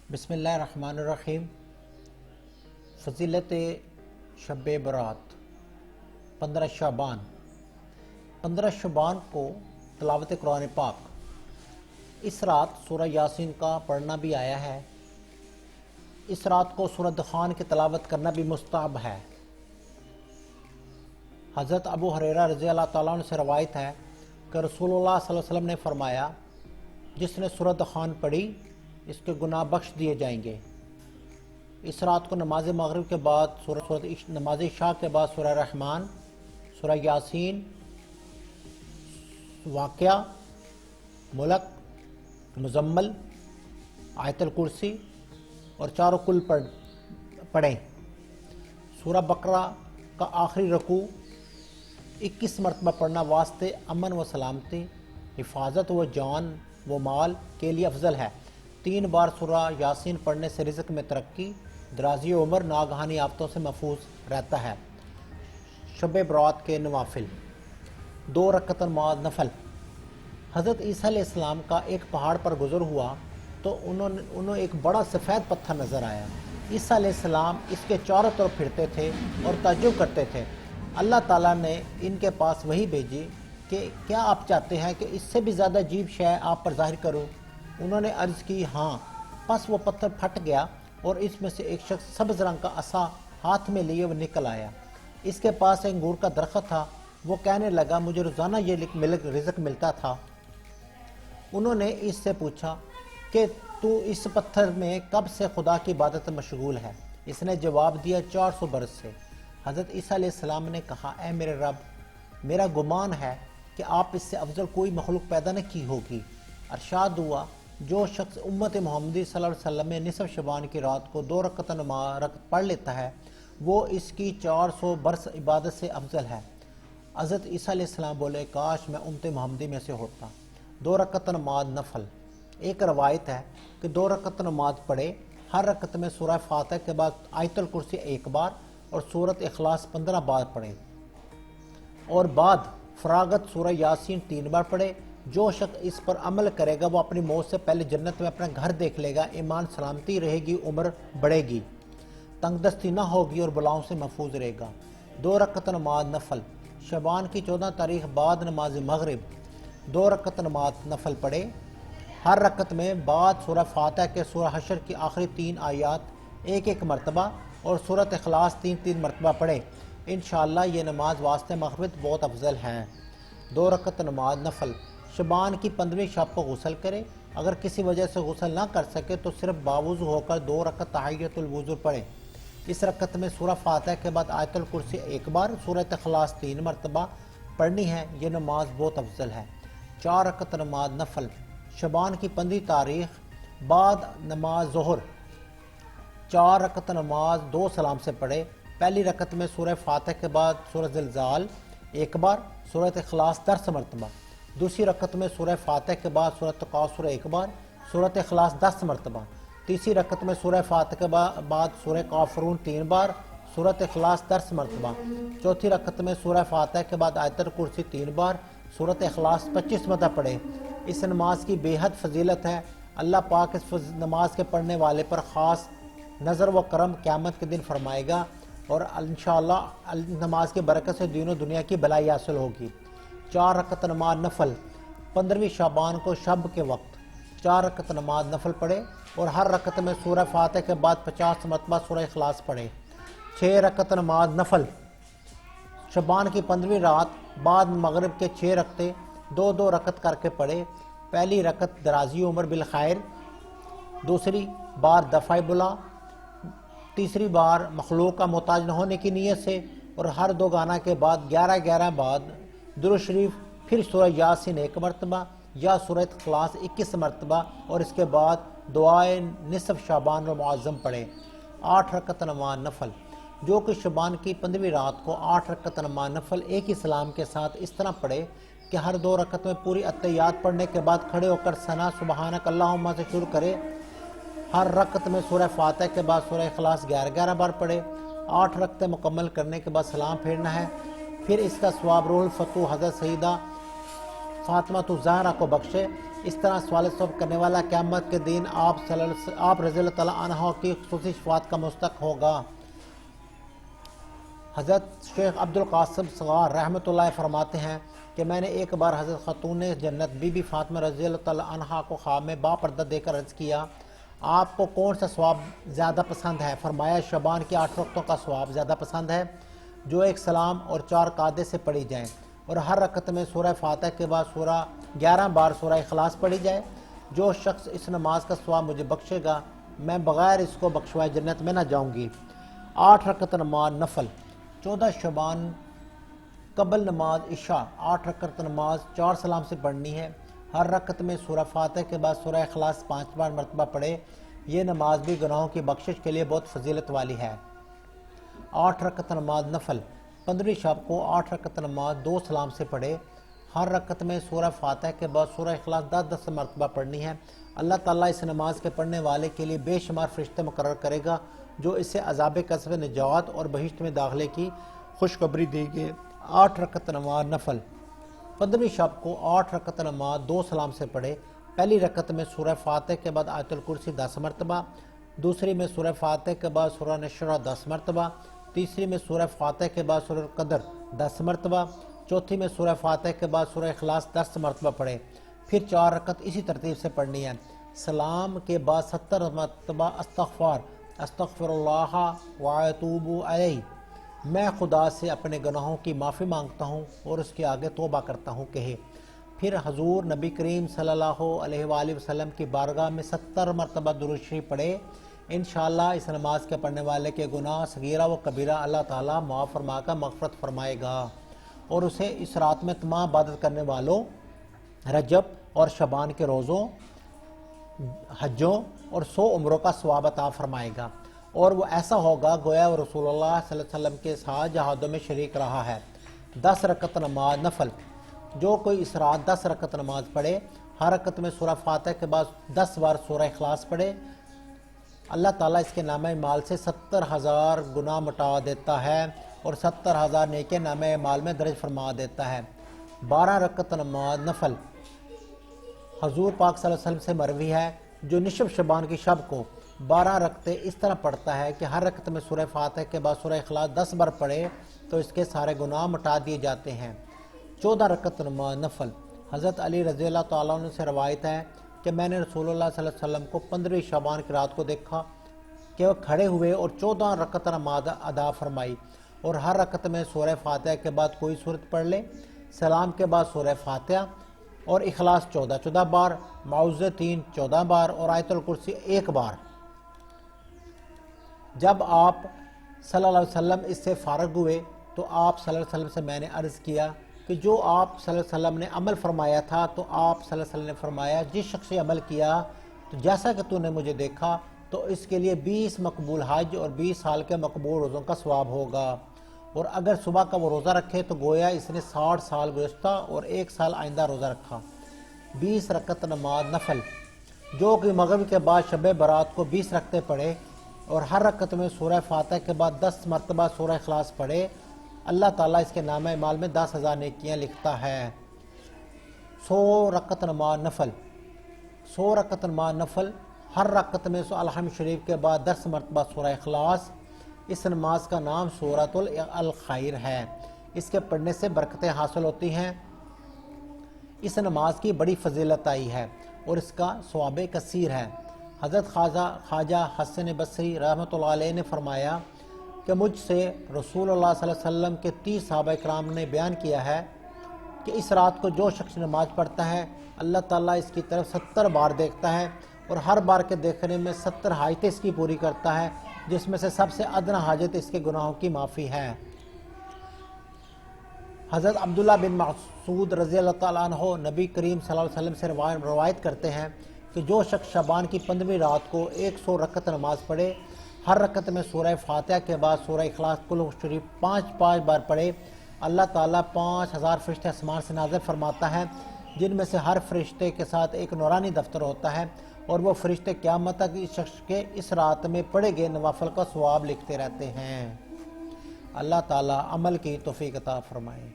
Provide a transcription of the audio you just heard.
بسم اللہ الرحمن الرحیم۔ فضیلت شب برات 15 شعبان 15 شعبان کو تلاوت قرآن پاک۔ اس رات سورہ یاسین کا پڑھنا بھی آیا ہے۔ اس رات کو سورہ دخان کی تلاوت کرنا بھی مستحب ہے۔ حضرت ابو ہریرہ رضی اللہ تعالیٰ عنہ سے روایت ہے کہ رسول اللہ صلی اللہ علیہ وسلم نے فرمایا، جس نے سورہ دخان پڑھی اس کے گناہ بخش دیے جائیں گے۔ اس رات کو نماز مغرب کے بعد نماز عشاء کے بعد سورہ رحمان، سورہ یاسین، واقعہ، ملک، مزمل، آیت الکرسی اور چاروں کل پڑھیں۔ سورہ بقرہ کا آخری رکوع 21 مرتبہ پڑھنا واسطے امن و سلامتی، حفاظت و جان و مال کے لیے افضل ہے۔ 3 بار سورہ یاسین پڑھنے سے رزق میں ترقی، درازی عمر، ناگہانی آفتوں سے محفوظ رہتا ہے۔ شب برات کے نوافل 2 رکعت نماز نفل۔ حضرت عیسیٰ علیہ السلام کا ایک پہاڑ پر گزر ہوا تو انہوں ایک بڑا سفید پتھر نظر آیا۔ عیسیٰ علیہ السلام اس کے چاروں طرف پھرتے تھے اور تعجب کرتے تھے۔ اللہ تعالیٰ نے ان کے پاس وحی بھیجی کہ کیا آپ چاہتے ہیں کہ اس سے بھی زیادہ عجیب شے آپ پر ظاہر کروں؟ انہوں نے عرض کی ہاں۔ پس وہ پتھر پھٹ گیا اور اس میں سے ایک شخص سبز رنگ کا عصا ہاتھ میں لیے وہ نکل آیا۔ اس کے پاس ایک انگور کا درخت تھا۔ وہ کہنے لگا مجھے روزانہ یہ رزق ملتا تھا۔ انہوں نے اس سے پوچھا کہ تو اس پتھر میں کب سے خدا کی عبادت میں مشغول ہے؟ اس نے جواب دیا 400 برس سے۔ حضرت عیسیٰ علیہ السلام نے کہا اے میرے رب، میرا گمان ہے کہ آپ اس سے افضل کوئی مخلوق پیدا نہ کی ہوگی۔ ارشاد ہوا جو شخص امت محمدی صلی اللہ علیہ وسلم میں نصف شعبان کی رات کو 2 رکعت نماز پڑھ لیتا ہے وہ اس کی 400 برس عبادت سے افضل ہے۔ حضرت عیسیٰ علیہ السلام بولے کاش میں امت محمدی میں سے ہوتا۔ 2 رکعت نماز نفل۔ ایک روایت ہے کہ 2 رکعت نماز پڑھے، ہر رکعت میں سورہ فاتحہ کے بعد آیت الکرسی 1 بار اور سورۃ اخلاص 15 بار پڑھے، اور بعد فراغت سورہ یاسین 3 بار پڑھے۔ جو شخص اس پر عمل کرے گا وہ اپنی موت سے پہلے جنت میں اپنا گھر دیکھ لے گا، ایمان سلامتی رہے گی، عمر بڑھے گی، تنگ دستی نہ ہوگی اور بلاؤں سے محفوظ رہے گا۔ 2 رکعت نماز نفل۔ شعبان کی 14 تاریخ بعد نماز مغرب 2 رکعت نماز نفل پڑھے، ہر رکعت میں بعد سورہ فاتحہ کے سورہ حشر کی آخری 3 آیات 1 مرتبہ اور سورۃ اخلاص 3 مرتبہ پڑھے۔ انشاءاللہ یہ نماز واسطے مغفرت بہت افضل ہے۔ 2 رکعت نماز نفل۔ شعبان کی 15ویں شب کو غسل کرے، اگر کسی وجہ سے غسل نہ کر سکے تو صرف باوضو ہو کر 2 رکعت تحیۃ الوضو پڑھے۔ اس رکعت میں سورہ فاتحہ کے بعد آیت الکرسی 1 بار، سورۃ اخلاص 3 مرتبہ پڑھنی ہے۔ یہ نماز بہت افضل ہے۔ 4 رکعت نماز نفل۔ شعبان کی 15 تاریخ بعد نماز ظہر 4 رکعت نماز 2 سلام سے پڑھے۔ پہلی رکعت میں سورہ فاتحہ کے بعد سورہ زلزال 1 بار، سورۃ اخلاص 10 مرتبہ۔ دوسری رکعت میں سورہ فاتحہ کے بعد سورۃ تکاثر 1 بار، سورۃ اخلاص 10 مرتبہ۔ تیسری رکعت میں سورہ فاتحہ کے بعد سورہ کافرون 3 بار، سورۃ اخلاص 10 مرتبہ۔ چوتھی رکعت میں سورہ فاتحہ کے بعد آیت الکرسی 3 بار، سورۃ اخلاص 25 مرتبہ پڑھے۔ اس نماز کی بے حد فضیلت ہے۔ اللہ پاک اس نماز کے پڑھنے والے پر خاص نظر و کرم قیامت کے دن فرمائے گا، اور انشاءاللہ نماز کی برکت سے دین و دنیا کی بھلائی حاصل ہوگی۔ 4 رکعت نماز نفل۔ 15ویں شعبان کو شب کے وقت 4 رکعت نماز نفل پڑھے اور ہر رکعت میں سورہ فاتحہ کے بعد 50 مرتبہ سورہ اخلاص پڑھے۔ 6 رکعت نماز نفل۔ شعبان کی 15ویں رات بعد مغرب کے 6 رکعتیں 2 رکعت کر کے پڑھے۔ پہلی رکعت درازی عمر بالخیر، دوسری بار دفع بلا، تیسری بار مخلوق کا محتاج نہ ہونے کی نیت سے، اور ہر 2 گانا کے بعد 11 بعد درود شریف، پھر سورہ یاسین 1 مرتبہ یا سورہ اخلاص 21 مرتبہ، اور اس کے بعد دعائے نصف شعبان المعظم پڑھے۔ 8 رکعت نماز نفل۔ جو کہ شعبان کی 15ویں رات کو 8 رکعت نماز نفل ایک ہی سلام کے ساتھ اس طرح پڑھے کہ ہر 2 رکعت میں پوری اتحیات پڑھنے کے بعد کھڑے ہو کر ثنا سبحانک اللہم سے شروع کرے۔ ہر رکعت میں سورہ فاتحہ کے بعد سورہ اخلاص 11 بار پڑھے۔ 8 رکعتیں مکمل کرنے کے بعد سلام پھیرنا ہے۔ پھر اس کا ثواب روح الفتوح حضرت سیدہ فاطمہ الزہرا کو بخشے۔ اس طرح سوال ثواب کرنے والا قیامت کے دن آپ رضی اللہ تعالیٰ عنہ کی خصوصی شفاعت کا مستحق ہوگا۔ حضرت شیخ عبدالقاسم صغار رحمۃ اللہ فرماتے ہیں کہ میں نے ایک بار حضرت خاتون جنت بی بی فاطمہ رضی اللہ تعالیٰ عنہ کو خواب میں باپردہ دے کر عرض کیا، آپ کو کون سا ثواب زیادہ پسند ہے؟ فرمایا شعبان کی 8 رکعتوں کا ثواب زیادہ پسند ہے، جو ایک سلام اور 4 قاعدے سے پڑھی جائیں، اور ہر رکعت میں سورہ فاتحہ کے بعد 11 بار سورہ اخلاص پڑھی جائے۔ جو شخص اس نماز کا ثواب مجھے بخشے گا، میں بغیر اس کو بخشوائے جنت میں نہ جاؤں گی۔ 8 رکعت نماز نفل 14 شعبان قبل نماز عشاء 8 رکعت نماز 4 سلام سے پڑھنی ہے۔ ہر رکعت میں سورہ فاتحہ کے بعد سورہ اخلاص 5 بار مرتبہ پڑھے۔ یہ نماز بھی گناہوں کی بخشش کے لیے بہت فضیلت والی ہے۔ 8 رکعت نماز نفل 15 شب کو 8 رکعت نماز 2 سلام سے پڑھے۔ ہر رکعت میں سورہ فاتحہ کے بعد سورہ اخلاص 10 مرتبہ پڑھنی ہے۔ اللہ تعالیٰ اس نماز کے پڑھنے والے کے لیے بے شمار فرشتے مقرر کرے گا جو اسے عذاب قبر سے نجات اور بہشت میں داخلے کی خوشخبری دیں گے۔ 8 رکعت نماز نفل 15 شب کو 8 رکعت نماز 2 سلام سے پڑھے۔ پہلی رکعت میں سورہ فاتحہ کے بعد آیت الکرسی 10 مرتبہ، دوسری میں سورہ فاتحہ کے بعد سورہ نشرہ 10 مرتبہ، تیسری میں سورہ فاتحہ کے بعد سورہ القدر 10 مرتبہ، چوتھی میں سورہ فاتحہ کے بعد سورہ اخلاص 10 مرتبہ پڑھے۔ پھر 4 رکعت اسی ترتیب سے پڑھنی ہے۔ سلام کے بعد 70 مرتبہ استغفر اللہ و اتوب الیہ، میں خدا سے اپنے گناہوں کی معافی مانگتا ہوں اور اس کے آگے توبہ کرتا ہوں کہے۔ پھر حضور نبی کریم صلی اللہ علیہ وآلہ وسلم کی بارگاہ میں 70 مرتبہ درود شریف پڑھے۔ انشاءاللہ اس نماز کے پڑھنے والے کے گناہ صغیرہ و کبیرہ اللہ تعالیٰ معاف فرما کر مغفرت فرمائے گا اور اسے اس رات میں تمام عبادت کرنے والوں، رجب اور شعبان کے روزوں، حجوں اور 100 عمروں کا ثواب عطا فرمائے گا، اور وہ ایسا ہوگا گویا وہ رسول اللہ صلی اللہ علیہ وسلم کے ساتھ جہادوں میں شریک رہا ہے۔ 10 رکعت نماز نفل جو کوئی اس رات 10 رکعت نماز پڑھے، ہر رکعت میں سورہ فاتحہ کے بعد 10 بار سورہ اخلاص پڑھے، اللہ تعالیٰ اس کے نامہ اعمال سے 70,000 گناہ مٹا دیتا ہے اور 70,000 نیکیاں نامہ اعمال میں درج فرما دیتا ہے۔ 12 رکعت نماز نفل حضور پاک صلی اللہ علیہ وسلم سے مروی ہے، جو نصف شعبان کی شب کو 12 رکعتیں اس طرح پڑھتا ہے کہ ہر رکعت میں سورہ فاتحہ کے بعد سورہ اخلاص 10 بار پڑھے تو اس کے سارے گناہ مٹا دیے جاتے ہیں۔ 14 رکعت نماز نفل حضرت علی رضی اللہ تعالیٰ عنہ سے روایت ہے کہ میں نے رسول اللہ صلی اللہ علیہ وسلم کو 15 شعبان کی رات کو دیکھا کہ وہ کھڑے ہوئے اور 14 رکعت نماز ادا فرمائی، اور ہر رکعت میں سورہ فاتحہ کے بعد کوئی سورت پڑھ لے، سلام کے بعد سورہ فاتحہ اور اخلاص 14 بار، معوذتین 14 بار اور آیت الکرسی 1 بار۔ جب آپ صلی اللہ علیہ وسلم اس سے فارغ ہوئے تو آپ صلی اللہ علیہ وسلم سے میں نے عرض کیا کہ جو آپ صلی اللہ علیہ وسلم نے عمل فرمایا تھا، تو آپ صلی اللہ علیہ وسلم نے فرمایا جس شخص نے عمل کیا تو جیسا کہ تو نے مجھے دیکھا تو اس کے لیے 20 مقبول حج اور 20 سال کے مقبول روزوں کا ثواب ہوگا، اور اگر صبح کا وہ روزہ رکھے تو گویا اس نے 60 سال گزشتہ اور 1 سال آئندہ روزہ رکھا۔ 20 رکعت نماز نفل جو کہ مغرب کے بعد شب برات کو 20 رکعتیں پڑھے اور ہر رکعت میں سورہ فاتحہ کے بعد 10 مرتبہ سورہ اخلاص پڑھے، اللہ تعالیٰ اس کے نامہ اعمال میں 10,000 نیکیاں لکھتا ہے۔ 100 رکعت نماز نفل 100 رکعت نماز نفل ہر رکعت میں الحمد شریف کے بعد 10 مرتبہ سورہ اخلاص۔ اس نماز کا نام سورۃ الخیر ہے، اس کے پڑھنے سے برکتیں حاصل ہوتی ہیں۔ اس نماز کی بڑی فضیلت آئی ہے اور اس کا ثواب کثیر ہے۔ حضرت خواجہ حسن بصری رحمۃ اللہ علیہ نے فرمایا کہ مجھ سے رسول اللہ صلی اللہ علیہ وسلم کے 30 صحابہ کرام نے بیان کیا ہے کہ اس رات کو جو شخص نماز پڑھتا ہے اللہ تعالیٰ اس کی طرف 70 بار دیکھتا ہے اور ہر بار کے دیکھنے میں 70 حاجتیں اس کی پوری کرتا ہے، جس میں سے سب سے ادنا حاجت اس کے گناہوں کی معافی ہے۔ حضرت عبداللہ بن مسعود رضی اللہ تعالیٰ عنہ نبی کریم صلی اللہ علیہ وسلم سے روایت کرتے ہیں کہ جو شخص شعبان کی 15ویں رات کو 100 رکعت نماز پڑھے، ہر رکعت میں سورہ فاتحہ کے بعد سورہ اخلاص کل شریف 5 بار پڑھے، اللہ تعالیٰ 5000 فرشتے آسمان سے نازل فرماتا ہے، جن میں سے ہر فرشتے کے ساتھ ایک نورانی دفتر ہوتا ہے، اور وہ فرشتے قیامت تک اس شخص کے اس رات میں پڑھے گئے نوافل کا ثواب لکھتے رہتے ہیں۔ اللہ تعالیٰ عمل کی توفیق عطا فرمائے۔